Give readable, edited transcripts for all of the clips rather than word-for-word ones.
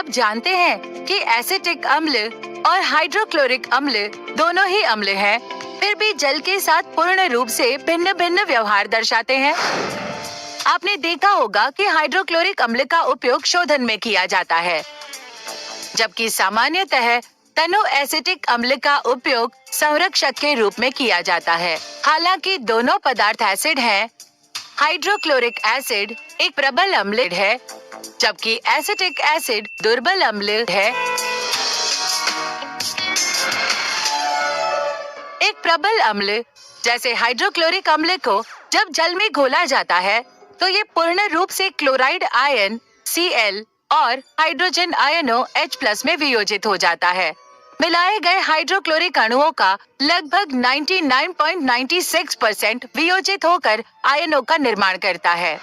आप जानते हैं कि एसिटिक अम्ल और हाइड्रोक्लोरिक अम्ल दोनों ही अम्ल हैं, फिर भी जल के साथ पूर्ण रूप से भिन्न भिन्न व्यवहार दर्शाते हैं। आपने देखा होगा कि हाइड्रोक्लोरिक अम्ल का उपयोग शोधन में किया जाता है, जबकि सामान्यतः तनु एसिटिक अम्ल का उपयोग संरक्षक के रूप में किया जाता है। हालांकि दोनों पदार्थ एसिड हैं। हाइड्रोक्लोरिक एसिड एक प्रबल अम्ल है, जबकि एसिटिक एसिड दुर्बल अम्ल है। एक प्रबल अम्ल जैसे हाइड्रोक्लोरिक अम्ल को जब जल में घोला जाता है तो ये पूर्ण रूप से क्लोराइड आयन Cl और हाइड्रोजन आयनों H+ में वियोजित हो जाता है। मिलाए गए हाइड्रोक्लोरिक अणुओं का लगभग 99.96% वियोजित होकर आयनों का निर्माण करता है।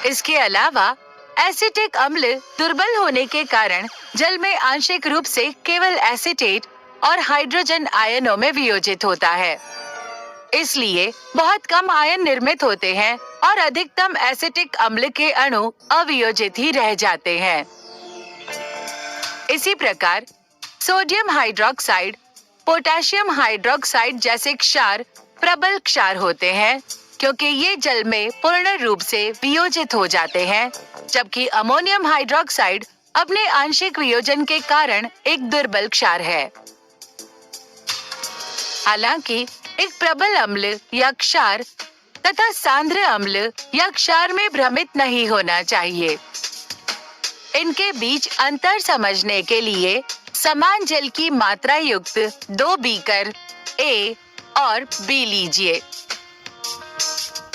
इसके अलावा एसिटिक अम्ल दुर्बल होने के कारण जल में आंशिक रूप से केवल एसीटेट और हाइड्रोजन आयनों में वियोजित होता है। इसलिए बहुत कम आयन निर्मित होते हैं और अधिकतम एसिटिक अम्ल के अणु अवियोजित ही रह जाते हैं। इसी प्रकार सोडियम हाइड्रोक्साइड, पोटेशियम हाइड्रोक्साइड जैसे क्षार प्रबल क्षार होते हैं, क्योंकि ये जल में पूर्ण रूप से वियोजित हो जाते हैं, जबकि अमोनियम हाइड्रोक्साइड अपने आंशिक वियोजन के कारण एक दुर्बल क्षार है। हालांकि एक प्रबल अम्ल या क्षार तथा सांद्र अम्ल या क्षार में भ्रमित नहीं होना चाहिए। इनके बीच अंतर समझने के लिए समान जल की मात्रा युक्त 2 बीकर A और B लीजिए।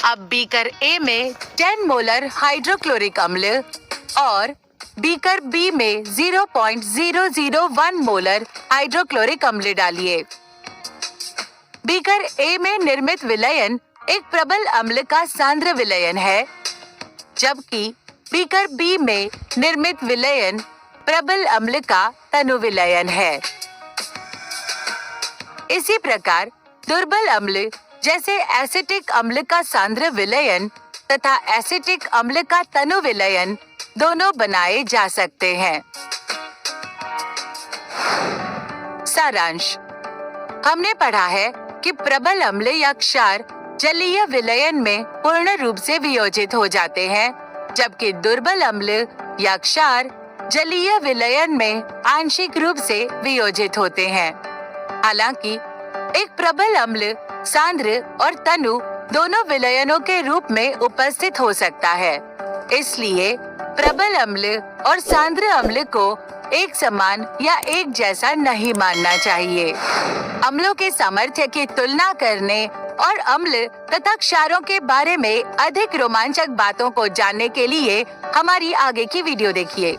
अब बीकर A में 10 मोलर हाइड्रोक्लोरिक अम्ल और बीकर B में 0.001 मोलर हाइड्रोक्लोरिक अम्ल डालिए। बीकर A में निर्मित विलयन एक प्रबल अम्ल का सांद्र विलयन है, जबकि बीकर B में निर्मित विलयन प्रबल अम्ल का तनु विलयन है। इसी प्रकार दुर्बल अम्ल जैसे एसिटिक अम्ल का सांद्र विलयन तथा एसिटिक अम्ल का तनु विलयन दोनों बनाए जा सकते हैं। सारांश, हमने पढ़ा है कि प्रबल अम्ल या क्षार जलीय विलयन में पूर्ण रूप से वियोजित हो जाते हैं, जबकि दुर्बल अम्ल या क्षार जलीय विलयन में आंशिक रूप से वियोजित होते हैं। हालांकि एक प्रबल अम्ल सांद्र और तनु दोनों विलयनों के रूप में उपस्थित हो सकता है। इसलिए प्रबल अम्ल और सांद्र अम्ल को एक समान या एक जैसा नहीं मानना चाहिए। अम्लों के सामर्थ्य की तुलना करने और अम्ल तथा क्षारों के बारे में अधिक रोमांचक बातों को जानने के लिए हमारी आगे की वीडियो देखिए।